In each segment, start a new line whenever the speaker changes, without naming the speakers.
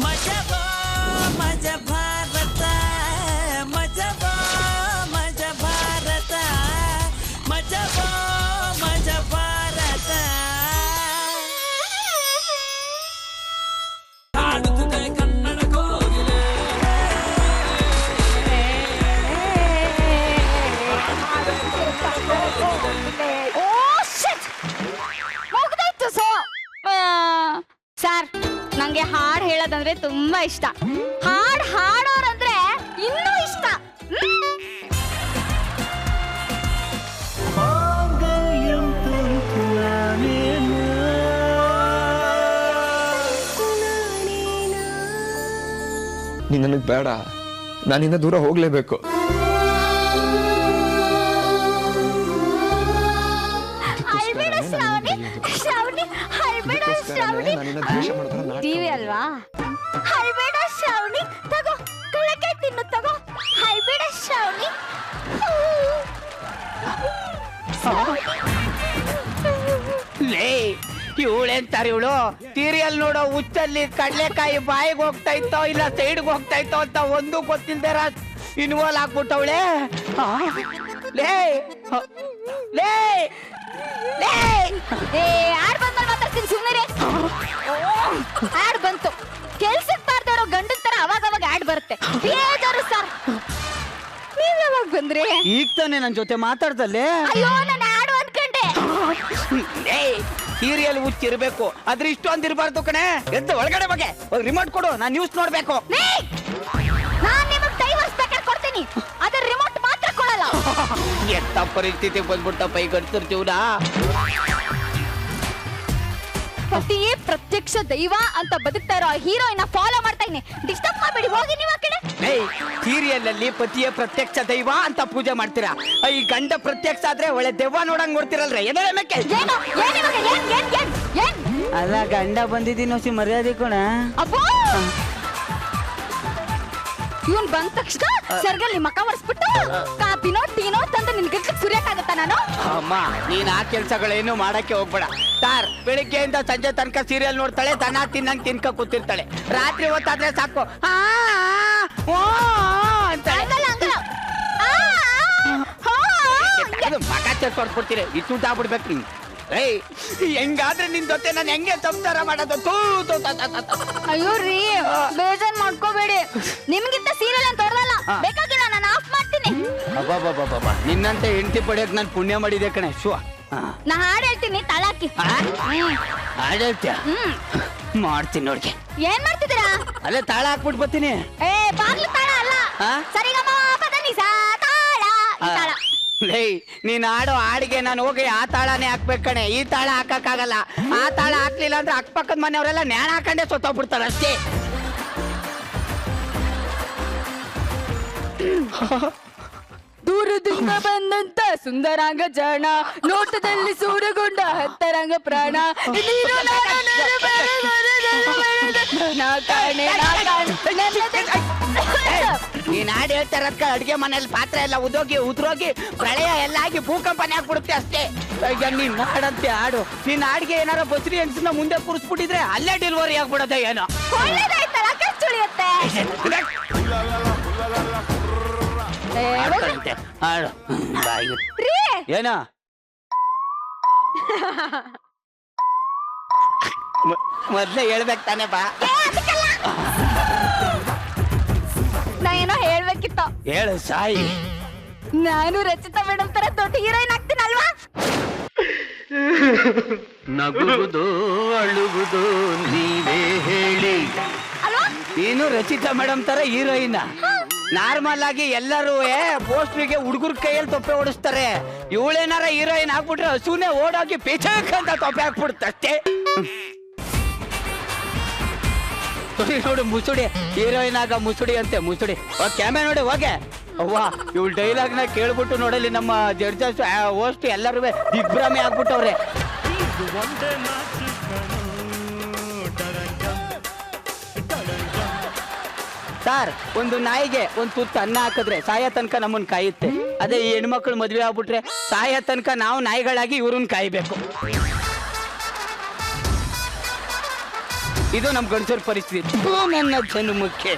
ಮಜಬಾ ಮಜ ಭಾರತ ಮಜಬಾ ಮಜ ಭಾರತ ಮಜಬಾ ಮಜ ಭಾರತ ಹಾಡುತ್ತಿದೆ ಕನ್ನಡ ಕೋಗಿಲೆ
ಸರ್ ನಂಗೆ ಹಾಡು ಹೇಳೋದಂದ್ರೆ ತುಂಬಾ ಇಷ್ಟ. ಹಾಡು ಹಾಡೋರಂದ್ರೆ ಇನ್ನೂ ಇಷ್ಟ.
ನೀನ್ ನನಗ್ ಬೇಡ, ನಾನಿನ್ನ ದೂರ ಹೋಗ್ಲೇಬೇಕು.
ಟಿವಿ ಅಲ್ವಾ? ಹೈಬೇಡ ಶ್ರಾವಣಿ ತಗೋ, ಕಳಕೆ ತಿನ್ನು ತಗೋ. ಹೈಬೇಡ ಶ್ರಾವಣಿ.
ಲೇ ಇವಳೆಂತಾರೆ ಇವಳು ಸೀರಿಯಲ್ ನೋಡೋ ಹುಚ್ಚಲ್ಲಿ ಕಡ್ಲೆಕಾಯಿ ಬಾಯಿಗೆ ಹೋಗ್ತಾ ಇತ್ತೋ ಇಲ್ಲ ಸೈಡ್ಗೆ ಹೋಗ್ತಾ ಇತ್ತೋ ಅಂತ ಒಂದು ಗೊತ್ತಿಲ್ದೇ ಇನ್ವಾಲ್ವ್ ಆಗ್ಬಿಟ್ಟವಳೆ. ಲೇ ಲೇ ಲೇ
ಆಡ್ ಬಂದ್ಮೇಲೆ ಮಾತಾಡ್ತೀನಿ ಸುಮ್ಮನೆ. ಆಡ್ ಬಂತು, ಕೆಲ್ಸಕ್ಕೆ ಬಾರ್ದೇ ಇರೋ ಗಂಡನ ತರ ಅವಾಗ ಅವಾಗ ಆಡ್ ಬರುತ್ತೆ. ಬೇಜಾರು ಸರ್. ನೀವ್ ಯಾವಾಗ ಬಂದ್ರಿ?
ಈಗ ತಾನೆ ನನ್ ಜೊತೆ ಮಾತಾಡ್ದಲ್ಲೇ.
ಅಯ್ಯೋ ನಾನು ಆಡು ಅನ್ಕೊಂಡೆ.
ಸೀರಿಯಲ್ ಹುಚ್ಚಿರ್ಬೇಕು, ಆದ್ರೆ ಇಷ್ಟೊಂದು ಇರಬಾರ್ದು ಕಣೆ. ಎದ್ದು ಒಳಗಡೆ ಬಗ್ಗೆ ರಿಮೋಟ್ ಕೊಡು, ನಾನ್ ನ್ಯೂಸ್ ನೋಡ್ಬೇಕು.
ನಾನ್ ನಿಮಗ್ ಡೈವರ್ಸ್ ಬೇಕಾದ್ರೆ ಕೊಡ್ತೀನಿ, ಅದ್ರ ರಿಮೋಟ್ ಮಾತ್ರ ಕೊಡಲ್ಲ.
ಎಂತ ಪರಿಸ್ಥಿತಿ ಬಂದ್ಬಿಟ್ಟಪ್ಪ ಈಗ ಜೀವನ.
ಪತಿಯೇ ಪ್ರತ್ಯಕ್ಷ ದೈವ ಅಂತ ಬದುಕ್ತಾ ಇರೋ ಹೀರೋಯಿನ್ ಫಾಲೋ ಮಾಡ್ತಾ ಇದ್ದೀನಿ. ಡಿಸ್ಟರ್ಬ್ ಮಾಡಬೇಡಿ, ಹೋಗಿ ನೀವು ಆ ಕಡೆ.
ಸೀರಿಯಲ್ ಅಲ್ಲಿ ಪತಿಯೇ ಪ್ರತ್ಯಕ್ಷ ದೈವ ಅಂತ ಪೂಜೆ ಮಾಡ್ತೀರಾ, ಈ ಗಂಡ ಪ್ರತ್ಯಕ್ಷ ಆದ್ರೆ ಒಳ್ಳೆ ದೆವ್ವ ನೋಡಂಗ್ ನೋಡ್ತಿರಲ್ರಿ. ಅಲ್ಲ ಗಂಡ ಬಂದಿದ್ದೀನೋಸಿ ಮರ್ಯಾದೆ ಕೊಣ.
ಇವನ್ ಬಂದ ತಕ್ಷಣ ಸರ್ಗಲ್ಲಿ ಮಕ ಒರೆಸ್ಬಿಟ್ಟು ಕಾಪಿನೋ ಟೀನೋ ತಂದು ನಿನ್ ಗಟ್ಲಿಗೆ ಸುರಿಯಕ್ಕಾಗತ್ತ ನಾನು?
ಅಮ್ಮ ನೀನ್ ಆ ಕೆಲ್ಸಗಳೇನು ಮಾಡಕ್ಕೆ ಹೋಗ್ಬೇಡ ಸಾರ್. ಬೆಳಿಗ್ಗೆಯಿಂದ ಸಂಜೆ ತನಕ ಸೀರಿಯಲ್ ನೋಡ್ತಾಳೆ, ದನ ತಿನ್ನಂಗ್ ತಿನ್ಕ ಕೂತಿರ್ತಾಳೆ. ರಾತ್ರಿ ಹೊತ್ತಾದ್ರೆ ಸಾಕು ಮಕ ಕೊಡ್ಬಿಡ್ತೀರಿ. ಇಷ್ಟು ಆಗ್ಬಿಡ್ಬೇಕು ನೀನ್. ಹೆಂಗಾದ್ರೆ ನಿನ್ ಜೊತೆ ನಾನು ಹೆಂಗೆ ಸಂಸಾರ ಮಾಡೋದು?
ಅಯ್ಯೋ ರೀ, ಬೇಜಾರ್ ಮಾಡ್ಕೋಬೇಡಿ. ನಿಮ್ಗಿಂತ ಸೀರಿಯಲ್ ಅಂತ ತೋರಲ್ಲ, ಬೇಕಾಗಿಲ್ಲ ನಾನು ಆಫ್ ಮಾಡ್ತೀನಿ.
ನಿನ್ನಂತೆ ಹೆಂಡತಿ ಪಡೆಯಕ್ ನಾನು ಪುಣ್ಯ ಮಾಡಿದೆ ಕಣೆ. ಶೋ
ನಾ ಹಾಡು ಹೇಳ್ತೀನಿ, ತಾಳಾಕಿ.
ಹಾಡು ಹೇಳ್ತೀಯ? ಮಾಡ್ತೀನಿ ನೋಡ್ಗೆ.
ಏನ್ ಮಾಡ್ತಿದ್ದೀರಾ?
ಅಲ್ಲೇ ತಾಳ ಹಾಕ್ಬಿಟ್ಟು ಬರ್ತೀನಿ.
ಬಾಗ್ಲು ತಾಳ ಅಲ್ಲ, ಸರಿಗಮ ಪದನಿಸ ತಾಳ. ತಾಳ
ನೀನ್ ಆಡೋ ಹಾಡಿಗೆ ನಾನು ಹೋಗಿ ಆ ತಾಳನೇ ಹಾಕ್ಬೇಕು ಕಣೆ. ಈ ತಾಳ ಹಾಕಕ್ಕಾಗಲ್ಲ. ಆ ತಾಳ ಹಾಕ್ಲಿಲ್ಲ ಅಂದ್ರೆ ಅಕ್ಕಪಕ್ಕದ ಮನೆಯವರೆಲ್ಲ ನ್ಯಾಣ ಹಾಕೊಂಡೆ ಸೊತ್ತೋಗ್ಬಿಡ್ತಾರ ಅಷ್ಟೇ.
ದೂರದಿಂದ ಬಂದಂತ ಸುಂದರಾಂಗ ಜಾಣ, ನೋಟದಲ್ಲಿ ಸೂರಗೊಂಡ ಹತ್ತರಂಗ ಪ್ರಾಣ.
ನೀನ್ ಹಾಡು ಹೇಳ್ತಾರಕ್ಕ ಅಡ್ಗೆ ಮನೇಲಿ ಪಾತ್ರೆ ಎಲ್ಲ ಉದ್ರೋಗಿ ಪ್ರಳಯ ಎಲ್ಲ ಆಗಿ ಭೂಕಂಪನೆ ಆಗ್ಬಿಡುತ್ತೆ ಅಷ್ಟೇ. ನೀನ್ ಹಾಡಂತೆ ಹಾಡು. ನಿನ್ ಹಾಡಿಗೆ ಏನಾರ ಬಸ್ರಿ ಅನ್ಸಿನ ಮುಂದೆ ಕೂರಿಸ್ಬಿಟ್ಟಿದ್ರೆ ಅಲ್ಲೇ ಡೆಲಿವರಿ ಆಗ್ಬಿಡೋದೆ ಏನೋ. ಏನ ಮೊದ್ಲೇ ಹೇಳ್ಬೇಕು ತಾನೆ ಬಾ.
ನಾ ಏನೋ ಹೇಳ್ಬೇಕಿತ್ತು.
ಹೇಳು ಸಾಯಿ.
ನಾನು ರಚಿತಾ ಮೇಡಮ್ ತರ ದೊಡ್ಡ ಹೀರೋಯಿನ್ ಆಗ್ತೀನಲ್ವಾ?
ನಗುವುದು ಅಳುವುದು ನೀವೇ ಹೇಳಿ. ನೀನು ರಚಿತಾ ಮೇಡಮ್ ತರ ಹೀರೋಯಿನ್. ನಾರ್ಮಲ್ ಆಗಿ ಎಲ್ಲರೂ ಪೋಸ್ಟ್ರಿಗೆ ಹುಡುಗರ ಕೈಯಲ್ಲಿ ತೊಪ್ಪೆ ಓಡಿಸ್ತಾರೆ. ಇವಳೇನಾರ ಹೀರೋಯಿನ್ ಆಗ್ಬಿಟ್ರೆ ಹಸುನೇ ಓಡೋಗಿ ಪೇಚಕ್ ಅಂತ ತೊಪ್ಪೆ ಹಾಕ್ಬಿಡುತ್ತೆ ಅಷ್ಟೇ. ನೋಡು ಮುಸುಡಿ, ಹೀರೋಯಿನ್ ಆಗ ಮುಸುಡಿ ಅಂತೆ ಮುಸುಡಿ. ಕ್ಯಾಮೆ ನೋಡಿ ಹೋಗೆ. ಅವ್ವ ಇವಳು ಡೈಲಾಗ್ ನ ಕೇಳ್ಬಿಟ್ಟು ನೋಡಲಿ ನಮ್ಮ ಜಡ್ಜಸ್ ಹೋಸ್ಟ್ ಎಲ್ಲರೂ ದಿಗ್ಭ್ರಮೆ ಆಗ್ಬಿಟ್ಟವ್ರೆ. ಸರ್, ಒಂದು ನಾಯಿಗೆ ಒಂದು ತುತ್ತು ಅನ್ನ ಹಾಕಿದ್ರೆ ಸಾಯ ತನಕ ನಮ್ಮನ್ನ ಕಾಯುತ್ತೆ. ಅದೇ ಈ ಹೆಣ್ಮಕ್ಳು ಮದ್ವೆ ಆಗ್ಬಿಟ್ರೆ ಸಾಯ ತನಕ ನಾವು ನಾಯಿಗಳಾಗಿ ಇವ್ರನ್ನ ಕಾಯ್ಬೇಕು. ಇದು ನಮ್ ಗಂಡಸರ ಪರಿಸ್ಥಿತಿ. ನನ್ನ ಜನ್ಮಕ್ಕೆ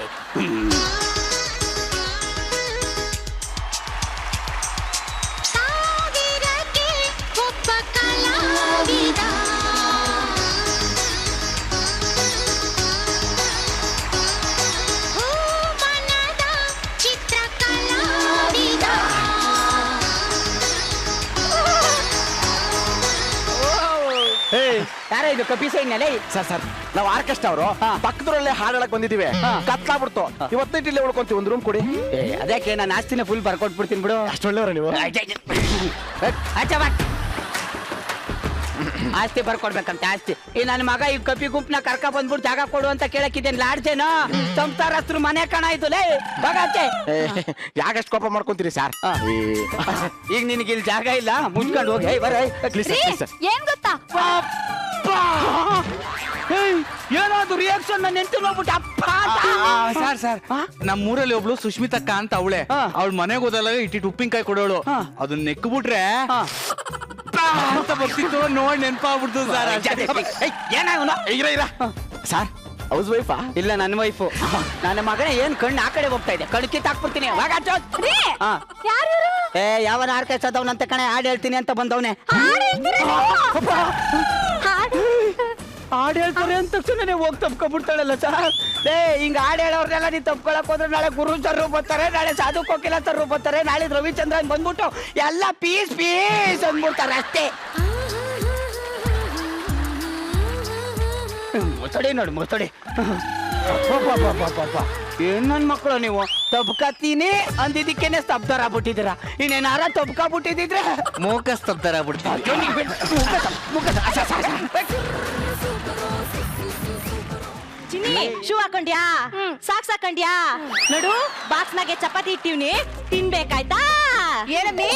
ಯಾರ ಇದು ಕಪಿ ಸೈನ್ಯಲೇ?
ಸರ್ ನಾವು ಆರ್ಕೆಸ್ಟ್ರಾ ಅವರು ಪಕ್ಕದರಲ್ಲೇ ಹಾಡಕ್ ಬಂದಿದ್ದೀವಿ. ಕತ್ಲಾಗ್ಬಿಡ್ತು. ಇವತ್ತೈದು ಇಲ್ಲೇ ಉಳ್ಕೊಂತೀವಿ. ಒಂದು ರೂಮ್ ಕೊಡಿ.
ಅದಕ್ಕೆ ನಾನು ಆಸ್ತಿನ ಫುಲ್ ಬರ್ಕೊಟ್ಬಿಡ್ತೀನಿ ಬಿಡು.
ಅಷ್ಟು ಒಳ್ಳೆಯವ್ರ ನೀವು?
ಆಸ್ತಿ ಬರ್ಕೊಡ್ಬೇಕಂತ ಆಸ್ತಿ. ಈ ನನ್ನ ಮಗ ಈ ಕಪಿ ಗುಂಪ್ನ ಕರ್ಕ ಬಂದ್ಬಿಟ್ಟು ಜಾಗ ಕೊಡು ಅಂತ ಕೇಳಕ್ಕಿದ್ದೇನೆ. ಲಾಡ್ಜೇನೋ ಸಂಸಾರಸ್ತ್ರ ಮನೆ ಕಣ ಆಯ್ತು ಲೇ ಬಗಾಚೆ.
ಯಾಕಷ್ಟು ಕೋಪ ಮಾಡ್ಕೊಂತೀರಿ ಸರ್?
ಈಗ ನಿನಗೆ ಇಲ್ಲಿ ಜಾಗ ಇಲ್ಲ, ಮುಚ್ಕೊಂಡು ಹೋಗಿ.
ಏನ್ ಗೊತ್ತಾ,
ಏನಾದ್ರು ರಿಯಾಕ್ಷನ್ ನನ್ನ ಹೆಂಡತಿ ನೋಡ್ಬಿಟ್ಟು ಅಪ್ಪ
ಸರ್ ನಮ್ಮೂರಲ್ಲಿ ಒಬ್ಳು ಸುಷ್ಮಿತಕ್ಕ ಅಂತ ಅವಳೆ. ಅವಳ ಮನೆಗೆ ಹೋದಲ್ಲ ಇಟ್ಟಿಟ್ಟು ಉಪ್ಪಿನಕಾಯಿ ಕೊಡೋಳು. ಅದನ್ನ ನೆಕ್ಬಿಟ್ರೆ ಅಂತ ಬರ್ತಿತ್ತು. ನೋಡ್ ನೆನ್ಪಾಗ್ಬಿಡ್ತು ಸರ್.
ಏನಾಗ
ಸರ್ ಹೌಸ್ ವೈಫಾ?
ಇಲ್ಲ ನನ್ನ ವೈಫು. ನನ್ನ ಮಗನ ಏನ್ ಕಣ್ಣು ಆ ಕಡೆ ಹೋಗ್ತಾ ಇದೆ. ಕಣ್ ಕಿತ್ತಾಕ್ಬಿಡ್ತೀನಿ. ಯಾವನ ಆರ್ಕೆಸ್ಟ್ರಾದವನಂತ ಕಣೆ ಹಾಡು ಹೇಳ್ತೀನಿ ಅಂತ ಬಂದವನೆ. ಹಾಡು ಹೇಳ್ತಾರೆ ಅಂತ ತಕ್ಷಣ ಹೋಗಿ ತಪ್ಕೊಬಿಡ್ತಾಳಲ್ಲ ಸರ್. ಹಿಂಗ ಹಾಡು ಹೇಳೋರ್ನೆಲ್ಲ ನೀನ್ ತಪ್ಕೊಳಕ್ ಹೋದ್ರೆ ನಾಳೆ ಗುರು ಸರ್ರು ಬರ್ತಾರೆ, ನಾಳೆ ಸಾಧು ಕೋಕಿಲ ಸರ್ರು ಬರ್ತಾರೆ, ನಾಳೆ ರವಿಚಂದ್ರನ್ ಬಂದ್ಬಿಟ್ಟು ಎಲ್ಲ ಪೀಸ್ ಪೀಸ್ ಅಂದ್ಬಿಡ್ತಾರೆ ಅಷ್ಟೇ. ಮುಸಡಿ ನೋಡಿ ಮುಸಡಿ. ಏನ್ ನನ್ ಮಕ್ಕಳು ನೀವು ತಬ್ಕತೀನಿ ಅಂದಿದ್ದಕ್ಕೇನೆ ಸ್ತಬ್ಧರ ಆಗ್ಬಿಟ್ಟಿದ್ದೀರಾ. ಇನ್ನೇನಾರ ತಬ್ಕಾಬಿಟ್ಟಿದ್ರೆ
ಮೂಕ ಸ್ತಬ್ಧರ ಆಗ್ಬಿಡ್ತಾರೆ.
ಚಿನ್ನಿ ಶೂ ಹಾಕೊಂಡ್ಯಾ, ಸಾಕ್ಸ್ ಹಾಕೊಂಡ್ಯಾ? ನೋಡು ಬಾಕ್ಸ್ನಾಗೆ ಚಪಾತಿ ಇಟ್ಟಿವ್ನಿ, ತಿನ್ಬೇಕಾಯ್ತಾ? ಏನಮ್ಮಿ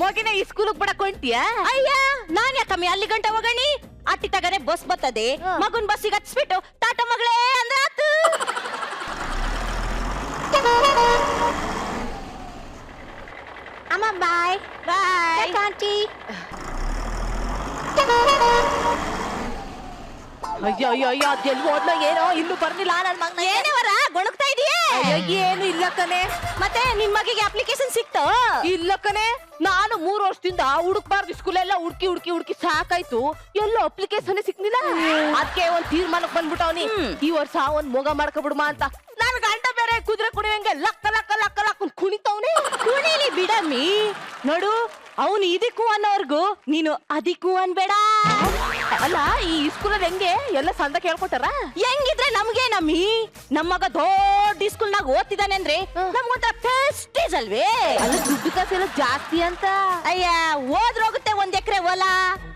ಮಗಿನ ಈ ಸ್ಕೂಲ್ಗೆ ಬಿಡಕ್ ಹೊಂಟಿಯ? ಅಯ್ಯ ನಾನ್ ಯಾಕಮ್ಮಿ ಅಲ್ಲಿ ಗಂಟ ಹೋಗಣಿ. ಅಟ್ಟಿ ತಗನೆ ಬಸ್ ಬರ್ತದೆ, ಮಗುನ್ ಬಸ್ಸಿಗೆ ಹಚ್ಬಿಟ್ಟು ಟಾಟಾ ಮಗಳೇ ಅಂದ್ರೆ ಆತು. ಅಮ್ಮ ಬಾಯ್ ಬಾಯ್ ಆಂಟಿ. ಅಯ್ಯೋ ಅಯ್ಯೋ ಅಯ್ಯೋ ಅದೆಲ್ಲಿ ಹೋದ್ಲ ಏನೋ, ಇನ್ನು ಬರ್ಲಿಲ್ಲ ನನ್ನ ಮಗನ. ಏನೇವರ ಗೊಣಗ್ತಾ ಇದೀಯೇ? ಏನು ಇಲ್ಲ ಕಣೆ. ಮತ್ತೆ ನಿನ್ ಮಗಿಗೆ ಅಪ್ಲಿಕೇಶನ್ ಸಿಕ್ತ? ಇಲ್ಲ ಕಣೆ, ನಾನು 3 ವರ್ಷದಿಂದ ಹುಡುಕ್ಬಾರ್ದು ಸ್ಕೂಲೆಲ್ಲ ಹುಡುಕಿ ಹುಡುಕಿ ಹುಡುಕಿ ಸಾಕಾಯ್ತು, ಎಲ್ಲೋ ಅಪ್ಲಿಕೇಶನ್ ಸಿಕ್ನಿಲ್ಲ. ಅದಕ್ಕೆ ಒಂದ್ ತೀರ್ಮಾನಕ್ಕೆ ಬಂದ್ಬಿಟ್ಟವನಿ, ಈ ವರ್ಷ ಒಂದ್ ಮೊಗ ಮಾಡ್ಕೊಬಿಡುಮ ಅಂತ. ನನ್ ಗಂಡ ಬೇರೆ ಕುದುರೆ ಕುಣಿಯಂಗೆ ಲಕ್ಕ ಲಕ್ಕ ಲಕ್ಕ ಲಕ್ಕ ಕುಣಿತವನೆ. ಕುಣಿಲಿ ಬಿಡಮ್ಮಿ. ನೋಡು ಅವನು ಇದಕ್ಕೂ ಅನ್ನೋರ್ಗು ನೀನು ಅದಕ್ಕೂ ಅನ್ಬೇಡ. ಅಲ್ಲ ಈ ಸ್ಕೂಲಲ್ಲಿ ಹೆಂಗೆ ಎಲ್ಲ ಸಂದ ಕೇಳ್ಕೊತಾರ? ಹೆಂಗಿದ್ರೆ ನಮ್ಗೆ ನಮ್ಮಿ. ನಮ್ಮ ಮಗ ದೊಡ್ಡ ಸ್ಕೂಲ್ನಾಗ ಓದ್ತಿದ್ದಾನೆ ಅಂದ್ರೆ ನಮ್ಗೊಂಥರ ಪ್ರೆಸ್ಟೀಜ್ ಅಲ್ವೇ? ಅಲ್ಲ ದುಡ್ಡು ಕಾಸೆಲ್ಲ ಜಾಸ್ತಿ ಅಂತ. ಅಯ್ಯ ಹೋದ್ರೋಗುತ್ತೆ 1 ಎಕರೆ ಹೊಲ.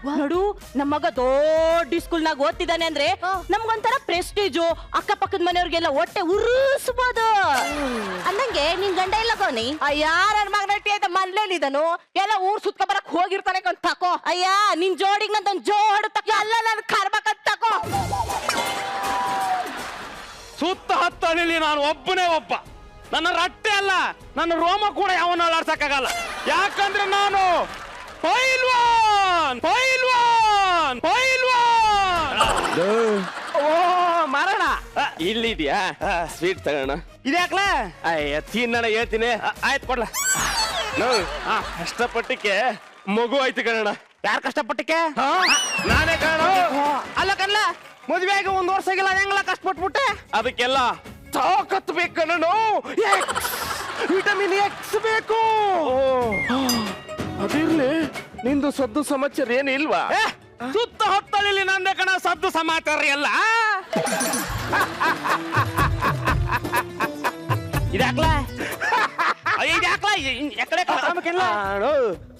ನೋಡು ನಮ್ಮ ಮಗ ದೊಡ್ಡ ಸ್ಕೂಲ್ನಾಗ ಓದ್ತಿದ್ದಾನೆ ಅಂದ್ರೆ ನಮ್ಗೊಂಥರ ಪ್ರೆಸ್ಟೀಜು. ಅಕ್ಕಪಕ್ಕದ ಮನೆಯವ್ರಿಗೆಲ್ಲ ಹೊಟ್ಟೆ ಉರುಸ್ಬೋದು. ಅಂದಂಗೆ ನಿನ್ ಗಂಡ ಎಲ್ಲ ಗೋನಿ? ಅಯ್ಯ ನನ್ ಮಗ ನಟ್ಟಿ ಆಯ್ತ ಮನೇಲಿದನು, ಎಲ್ಲ ಊರ್ ಸುತ್ಕ ಬರಕ್ ಹೋಗಿರ್ತಾನೆ ಕಂತ ತಕೋ. ಅಯ್ಯ ನಿನ್ ಜೋಡಿಗ್ ನಂದೊಂದ್ ಜೋಡು ತಕೋ, ಎಲ್ಲ ನನ್ ಕರ್ಬೇಕಂತ ತಕೋ.
ಸುತ್ತ ಹತ್ತಳಿಲಿ ನಾನು ಒಬ್ಬನೇ ಒಬ್ಬ. ನನ್ನ ರಟ್ಟೆ ಅಲ್ಲ, ನನ್ನ ರೋಮ ಕೂಡ ಯಾವನ್ನ ಆಡ್ಸಕ್ಕಾಗಲ್ಲ. ಯಾಕಂದ್ರೆ ನಾನು ಪೈಲ್ವಾನ್ ಪೈಲ್ವಾನ್ ಪೈಲ್ವಾನ್. ಓ ಮಾರಣ ಇಲ್ಲಿದ್ಯಾ? ಸ್ವೀಟ್ ತಗೋಣ. ಇದ್ಯಾಕ್ಲ? ಅಯ್ಯ ತಿನ್ನಣ ಹೇಳ್ತೀನಿ. ಆಯ್ತು ಕೊಡ್ಲ. ಕಷ್ಟಪಟ್ಟಿಕ್ಕೆ ಮಗು ಆಯ್ತು ಕಣ. ಯಾರು ಕಷ್ಟಪಟ್ಟಿಕ್ಕೆ? ನಾನೇ ಕಾಣ. ಅಲ್ಲ ಕಣ್ಲ, ಮದುವೆ ಆಗಿ 1 ವರ್ಷ ಆಗಿಲ್ಲ, ಹೆಂಗಲ್ಲ ಕಷ್ಟಪಟ್ಬಿಟ್ಟೆ? ಅದಕ್ಕೆಲ್ಲ ತಾಕತ್ ಬೇಕು ಕಣ. ವಿಟಮಿನ್ ಎಕ್ಸ್ ಬೇಕು. ಅದಿರ್ಲಿ, ನಿಂದು ಸದ್ದು ಸಮಾಚಾರ ಏನು ಇಲ್ವಾ? ಸುತ್ತ ಹೊತ್ತಲ್ಲಿ ನಂದೇ ಕಣ ಸದ್ದು ಸಮಾಚಾರ ಎಲ್ಲ. ಇದಾಕ್ಲ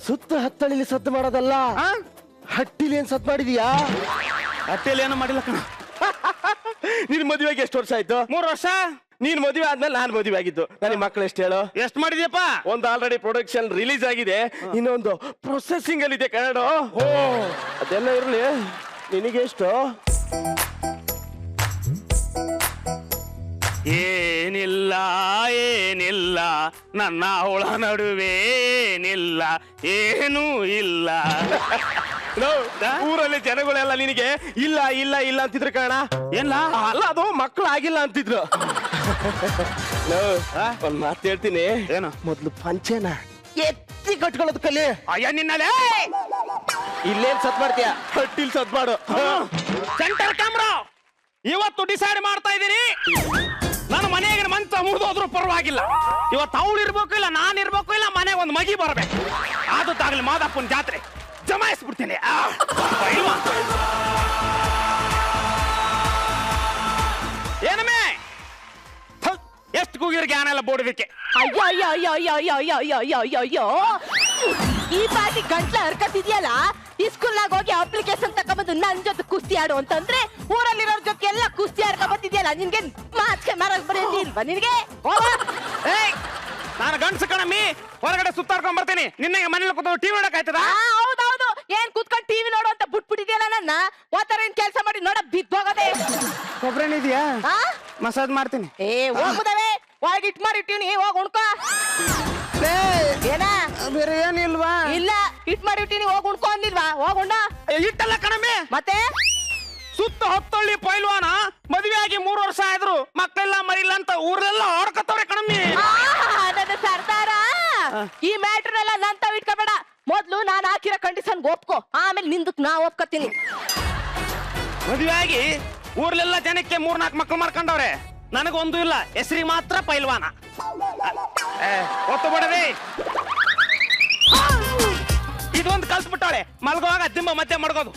ಸುತ್ತ ಹತ್ತಳಿಲಿ ಸದ್ದು ಮಾಡೋದಲ್ಲ, ಹಟ್ಟಿಲಿ ಏನ್ ಸದ್ದು ಮಾಡಿದೀಯಾ? ಹಟ್ಟಿಲಿ ಏನೋ ಮಾಡಿಲ್ಲ ಕಣ. ನಿನ್ ಮದುವೆಗೆ ಎಷ್ಟು ವರ್ಷ ಆಯ್ತು? 3 ವರ್ಷ. ನೀನ್ ಮದುವೆ ಆದ್ಮೇಲೆ ನಾನ್ ಮದುವೆ ಆಗಿದ್ದು. ನನಗೆ ಮಕ್ಳು ಎಷ್ಟು ಹೇಳು? ಎಷ್ಟು ಮಾಡಿದ್ಯಪ್ಪ? ಒಂದು ಆಲ್ರೆಡಿ ಪ್ರೊಡಕ್ಷನ್ ರಿಲೀಸ್ ಆಗಿದೆ, ಇನ್ನೊಂದು ಪ್ರೊಸೆಸಿಂಗ್ ಅಲ್ಲಿ ಇದೆ ಕನ್ನಡ. ಓ ಅದೆಲ್ಲ ಇರ್ಲಿ, ನಿನಗೆ ಎಷ್ಟು? ಏನಿಲ್ಲ ಏನಿಲ್ಲ ನನ್ನ ಅವಳ ನಡುವೆ ಏನಿಲ್ಲ, ಏನೂ ಇಲ್ಲ. ಊರಲ್ಲಿ ಜನಗಳೆಲ್ಲ ನಿನಗೆ ಇಲ್ಲ ಇಲ್ಲ ಇಲ್ಲ ಅಂತಿದ್ರು ಕಾರಣ
ಏನ್ಲ
ಅಲ್ಲ ಅದು ಮಕ್ಕಳು ಆಗಿಲ್ಲ ಅಂತಿದ್ರು. ಒಂದ್ ಮಾತು ಹೇಳ್ತೀನಿ,
ಏನು?
ಮೊದ್ಲು ಪಂಚೆನ ಎತ್ತಿ ಕಟ್ಕೊಳ್ಳೋದು ಕಲಿ.
ಅಯ್ಯ ನಿನ್ನಲೆ
ಇಲ್ಲೇನ್ ಸತ್ ಮಾಡ್ತೀಯ, ಹಟ್ಟಿಲ್ ಸತ್ ಮಾಡು.
ಸೆಂಟರ್ ಕ್ಯಾಮ್ರಾ ಇವತ್ತು ಡಿಸೈಡ್ ಮಾಡ್ತಾ ಇದ್ದೀನಿ, ನನ್ನ ಮನೆಗೆ ಮಂಚ ಮುರಿದೋದ್ರು ಪರವಾಗಿಲ್ಲ, ಇವತ್ತು ಅವಳು ಇರ್ಬೇಕು ಇಲ್ಲ ನಾನು ಇರ್ಬೇಕು ಇಲ್ಲ ಮನೆಗೆ ಒಂದು ಮಗಿ ಬರಬೇಕು. ಆದದ್ದಾಗ್ಲಿ ಮಾದಪ್ಪನ ಜಾತ್ರೆ ಜಮಾಯಿಸ್ಬಿಡ್ತೀನಿ. ಏನಮ್ಮೆ ಎಷ್ಟು ಕೂಗಿರ್ ಜ್ಞಾನ ಎಲ್ಲ ಬೋಡೋದಕ್ಕೆ.
ಅಯ್ಯೋ ಅಯ್ಯೋ ಅಯ್ಯೋ ಅಯ್ಯೋ ಅಯ್ಯೋ ಅಯ್ಯೋ ಅಯ್ಯೋ ಅಯ್ಯೋ ಅಯ್ಯೋ ಅಯ್ಯೋ ಈ ಪಾಟಿ ಗಂಟ್ಲ ಹರ್ಕತ್ತಿದ್ಯಲ್ಲ, ಈ ಸ್ಕೂಲ್ನಾಗ ಹೋಗಿ ಅಪ್ಲಿಕೇಶನ್ ತಕೊಂಬಂದು ನನ್ ಜೊತೆ ಕುಸ್ತಿ ಆಡು ಅಂತಂದ್ರೆ ಊರಲ್ಲಿರೋರ್ ಜೊತೆ ಎಲ್ಲ ಕುಸ್ತಿ ಆಡ್ಕೊಂಬತ್ತಿದ್ಯಲ್ಲ, ನಿನ್ಗೆ ಮಾಸ್ಕೆ ಮಾರಕ್ ಬರೀಲ್ವಾ ನಿನ್ಗೆ?
ಏಯ್ ನಾನು ಗಂಡ್ಸ ಕಣಮ್ಮಿ, ಹೊರಗಡೆ ಸುತ್ತಾಡ್ಕೊಂಡ್ ಬರ್ತೀನಿ, ನಿನ್ನೆ ಮನೇಲಿ ಕೂತು ಟಿವಿ ನೋಡಕ್ ಆಯ್ತದ?
ಹೌದೌದು, ಏನ್ ಕುತ್ಕೊಂಡ್ ಟಿವಿ ನೋಡು ಅಂತ ಬಿಟ್ಬಿಟ್ಟಿದ್ಯಲ್ಲ ನನ್ನ. ಓತರ ಏನ್ ಕೆಲಸ ಮಾಡಿ ನೋಡ ಬಿದ್ದೋಗದೆ.
ಕೊಬ್ರೇನಿದ್ಯಾ ಮಸಾಜ್ ಮಾಡ್ತೀನಿ.
ಏ ಹೋಗುದವೆ, ಒಳಗೆ ಇಟ್ ಮಾಡಿಟ್ಟಿನಿ, ಹೋಗ್ ಉಣ್ಕೋ. ಏನ
ಬೇರೆ ಏನಿಲ್ವಾ?
ಇಲ್ಲ, ಇಟ್ ಮಾಡಿಟ್ಟಿನಿ, ಹೋಗ್ ಉಣ್ಕೋ ಅಂದಿಲ್ವಾ? ಹೋಗ್ ಉಣ್ಣ.
ಇಟ್ಟಲ್ಲ ಕಣಮ್ಮಿ,
ಮತ್ತೆ
ಸುತ್ತ ಹತ್ತಳ್ಳಿ ಪೈಲ್ವಾನ ಮದುವೆ ಆಗಿ 3 ವರ್ಷ ಆದ್ರು ಮಕ್ಕಳೆಲ್ಲ ಮರಿಲ್ಲ ಅಂತ ಊರೆಲ್ಲ ಆಡ್ಕತ್ತವ್ರೆ ಕಣಮ್ಮಿ.
ನನ್ನ ಸರ್ದಾರ, ಈ ಮ್ಯಾಟ್ರನೆಲ್ಲ ನನ್ ತಾವ್ ಇಟ್ಕೋಬೇಡ. ಮೊದ್ಲು ನಾನ್ ಹಾಕಿರೋ ಕಂಡೀಷನ್ ಒಪ್ಕೋ, ಆಮೇಲೆ ನಿಂದಕ್ ನಾ ಒಪ್ಕೋತೀನಿ.
ಮದುವೆ ಆಗಿ ಊರ್ಲೆಲ್ಲ ಜನಕ್ಕೆ 3-4 ಮಕ್ಳು ಮಾಡ್ಕೊಂಡವ್ರೆ, ನನಗೊಂದು ಇಲ್ಲ, ಹೆಸರಿಗೆ ಮಾತ್ರ ಪೈಲ್ವಾನ. ಒತ್ತು ಬಿಡದೆ ಇದೊಂದು ಕಲ್ಸ್ಬಿಟ್ಟಾಳೆ, ಮಲ್ಗೋವಾಗ ದಿಂಬ ಮಧ್ಯೆ ಮಡ್ಗೋದು.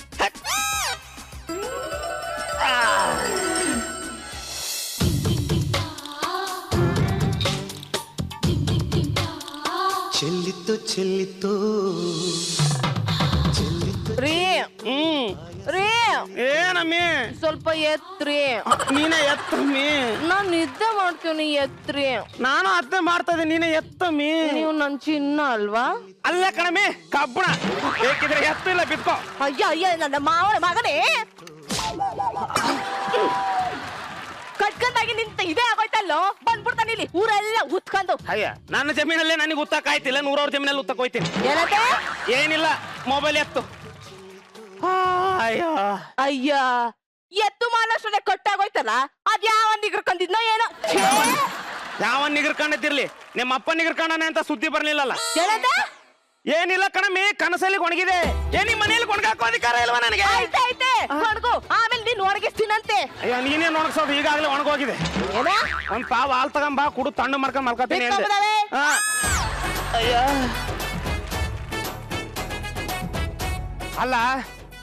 ಚೆಲ್ಲಿತ್ತು ಚೆಲ್ಲಿತ್ತು
ರೀ ರೀ,
ಏನಮ್ಮಿ
ಸ್ವಲ್ಪ ಎತ್ರಿ,
ನೀನೇ ಎತ್ತಮ್ಮಿ.
ನಾನ್ ನಿದ್ದೆ ಮಾಡ್ತೀನಿ, ಎತ್ರಿ.
ನಾನು ಅದ್ನೇ ಮಾಡ್ತಾ ಇದ್ದೀನಿ, ನೀನೇ ಎತ್ತಮ್ಮಿ.
ನೀವು ನನ್ ಚಿನ್ನ ಅಲ್ವಾ?
ಅಲ್ಲ ಕಣಮ್ಮಿ, ಕಬ್ಬಣ ಬೇಕಿದ್ರೆ ಎತ್ತು ಇಲ್ಲ ಬಿತ್ಕೋ.
ಅಯ್ಯ ಅಯ್ಯ, ನನ್ನ ಮಾವನ ಮಗನೇ ಕಟ್ಕೊಂಡಾಗಿ ನಿಂತ ಇದೇ ಆಗೋಯ್ತಲ್ಲೋ, ಬಂದ್ಬಿಡ್ತಾನೆ ಇಲ್ಲಿ ಊರೆಲ್ಲ ಉತ್ಕೊಂಡು.
ಅಯ್ಯ ನನ್ನ ಜಮೀನಲ್ಲೇ ನನಗೆ ಉತ್ತಕ್ ಆಯ್ತಿಲ್ಲ, 100 ಜಮೀನಲ್ಲಿ ಉತ್ತಕ್ ಹೋಯ್ತೀನಿ.
ಏನಂತೆ?
ಏನಿಲ್ಲ, ಮೊಬೈಲ್ ಎತ್ತು. ಅಯ್ಯೋ
ಅಯ್ಯ, ಎತ್ತು ಮಾಲಷ್ಟೇ ಕಟ್ಟಾಗೋಯ್ತಲ್ಲ, ಅದ್ ಯಾವ ನಿಗ್ರಕೊಂಡಿದ್ನೋ ಏನೋ.
ಯಾವ ನಿಗರ್ಕೊಂಡಿರ್ಲಿ, ನಿಮ್ಮ ಅಪ್ಪ ನಿಗರ್ಕೊಂಡಾನೆ ಅಂತ ಸುದ್ದಿ ಬರ್ಲಿಲ್ಲಲ್ಲ.
ಏನಂತೆ?
ಏನಿಲ್ಲ ಕಣಮ್ಮಿ, ಕನಸಲ್ಲಿ ಕೊಣಗಿದೆ. ಏನಿ ಮನೇಲಿ ಕೊಣಗಾಕೋ ಅಧಿಕಾರ ಇಲ್ವಾ ನನಗೆ?
ಆಯ್ತಾಯ್ತೆ, ಹೊಡ್ಗು, ಆಮೇಲೆ ನೀನ್ ಒಣಗಿಸ್ತೀನಂತೆ.
ಅಯ್ಯೋ ನೀನೇ ಒಣಗ್ಸೋದು, ಈಗಾಗಲೇ ಒಣಗೋಗಿದೆ.
ಏನ?
ಒಂದ್ ಪಾವ್ ಹಾಲ್ ತಗೊಂಬಾ, ಕುಡು ತಣ್ಣು ಮಾಡ್ಕೊಂಡ್ ಮಲ್ಕೋತೀನಿ ಅಂದೆ.
ಬಿಟ್ಕೊಂಡ್ಬಿಡವೆ?
ಹಾ. ಅಯ್ಯ ಅಲ್ಲ,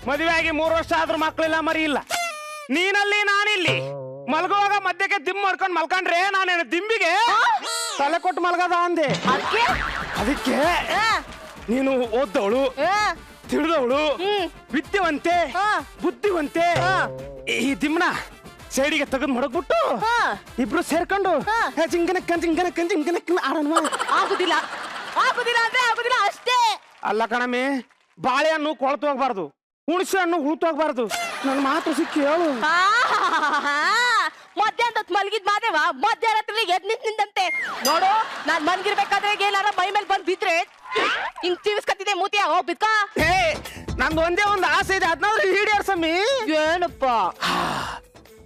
ಮದುವೆ ಆಗಿ 3 ವರ್ಷ ಆದ್ರೂ ಮಕ್ಳಿಲ್ಲ ಮರಿ ಇಲ್ಲ, ನೀನಲ್ಲಿ ನಾನಿಲ್ಲಿ. ಮಲ್ಗುವಾಗ ಮಧ್ಯಕ್ಕೆ ದಿಮ್ ಮಾಡ್ಕೊಂಡ್ ಮಲ್ಕೊಂಡ್ರೆ ನಾನೇನು ದಿಂಬಿಗೆ ತಲೆ ಕೊಟ್ಟು ಮಲ್ಗದ ಅಂದೆ.
ಅದ್ಕೆ?
ಅದಕ್ಕೆ
ಆ,
ನೀನು ಓದ್ದವಳು,
ಆ,
ತಿಳಿದವಳು, ವಿದ್ಯವಂತೆ, ಬುದ್ಧಿವಂತೆ. ಈ ದಿಮ್ನ ಸೈಡಿಗೆ ತೆಗೆದು ಮಡಗ್ಬಿಟ್ಟು
ಆ.
ಇಬ್ರು ಸೇರ್ಕೊಂಡು ಜಿಂಗನಕ್ಕ ಆಡೋಣ.
ಆಗುದಿಲ್ಲ, ಆಗುದಿಲ್ಲ ಅಂದ್ರೆ ಆಗುದಿಲ್ಲ ಅಷ್ಟೇ.
ಅಲ್ಲ ಕಣಮ್ಮಿ, ಬಾಳೆಹಣ್ಣು ಕೊಳತು ಹೋಗ್ಬಾರ್ದು, ಹುಣಸೆ ಹಣ್ಣು ಹೂತು ಹೋಗ್ಬಾರ್ದು. ನನ್ನ ಮಾತು ಸಿಕ್ಕಿ ಹೇಳು.
ಮಧ್ಯಾಹ್ನ ಮಲಗಿದ್ ಮಾದೇವ ಮಧ್ಯರಾತ್ರಿ ಎದ್ ನಿಂತಂತೆ ನೋಡು. ನಾನ್ ಮನ್ಗಿರ್ಬೇಕಾದ್ರೆ ಏನಾರ ಮೈ ಮೇಲೆ ಬಂದ್ ಬಿದ್ರೆ ಹಿಂಗ್ ತಿವಿಸ್ಕತ್ತಿದೆ ಮೂತಿಯ, ಹೋಗ್ಬಿಕ್ಕ.
ಹೇ, ನಂದು ಒಂದೇ ಒಂದು ಆಸೆ ಇದೆ, ಅದನ್ನಾದ್ರೂ ಈಡೇರ್ಸಮ್ಮಿ.
ಏನಪ್ಪ?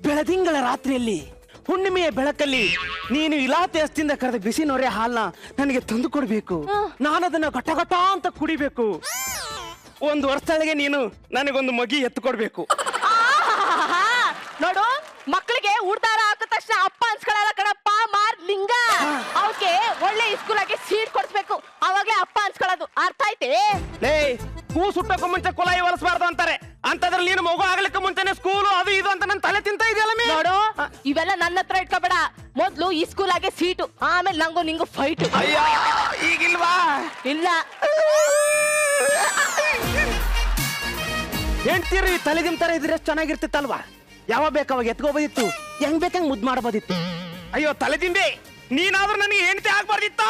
ಬೆಳದಿಂಗಳ ರಾತ್ರಿಯಲ್ಲಿ ಹುಣ್ಣಿಮೆಯ ಬೆಳಕಲ್ಲಿ ನೀನು ಇಲಾತೆ ಹಸ್ತಿಂದ ಕರೆದ ಬಿಸಿ ನೊರೆ ಹಾಲ್ನ ನನಗೆ ತಂದು ಕೊಡ್ಬೇಕು. ನಾನು ಅದನ್ನ ಘಟ ಘಟ ಅಂತ ಕುಡಿಬೇಕು. 1 ವರ್ಷದೊಳಗೆ ನೀನು ನನಗೊಂದು ಮಗಿ ಎತ್ತು ಕೊಡ್ಬೇಕು.
ನೋಡು, ಮಕ್ಕಳಿಗೆ ಉಡ್ದಾರ ಹಾಕಿದ ತಕ್ಷಣ ಅಪ್ಪ ಅನ್ಸ್ಕೊಳಲ್ಲ ಕಣಪ್ಪ, ಮಾರ್ ಲಿಂಗ. ಅವಕ್ಕೆ ಒಳ್ಳೆ ಸ್ಕೂಲ್ ಆಗಿ ಸೀಟ್ ಕೊಡ್ಸ್ಬೇಕು, ಅವಾಗ್ಲೇ ಅಪ್ಪ ಅನ್ಸ್ಕೊಳ್ಳೋದು. ಅರ್ಥ ಆಯ್ತೆ?
ಲೇ, ಕೂ ಸುಟ್ಟಕ್ಕೂ ಮುಂಚೆ ಕುಲಾಯಿ ಹೊಲಸಬಾರ್ದು ಅಂತಾರೆ, ಅಂತದ್ರಲ್ಲಿ ನೀನು ಮಗು ಆಗ್ಲಿಕ್ಕೆ ಮುಂಚೆನೆ ಸ್ಕೂಲು ಅದು ಇದು ಅಂತ ನನ್ನ ತಲೆ ತಿಂತ ಇದೆಯಲ್ಲ.
ನೋಡು, ಇವೆಲ್ಲ ನನ್ನ ಹತ್ರ ಇಟ್ಕೋಬೇಡ. ಮೊದ್ಲು ಈ ಸ್ಕೂಲ್ ಆಗಿ ಸೀಟು, ಆಮೇಲೆ ನಂಗು ನಿಂಗು ಫೈಟ್.
ಅಯ್ಯ, ಈಗಿಲ್ವಾ?
ಇಲ್ಲ.
ಹೆಂಡ್ತೀರು ಈ ತಲೆ ತರ ಇದ್ರೆ ಚೆನ್ನಾಗಿರ್ತಿತ್ತಲ್ವಾ? ಯಾವ ಬೇಕಾವಾಗ ಎತ್ಕೋಬೋದಿತ್ತು, ಹೆಂಗ್ ಬೇಕಂಗ್ ಮುದ್ದು ಮಾಡಬೋದಿತ್ತು. ಅಯ್ಯೋ ತಲೆ ದಿಂಬೆ, ನೀನಾದ್ರೂ ನನಗೆ ಹೆಂಡತಿ ಆಗ್ಬಾರ್ದಿತ್ತ.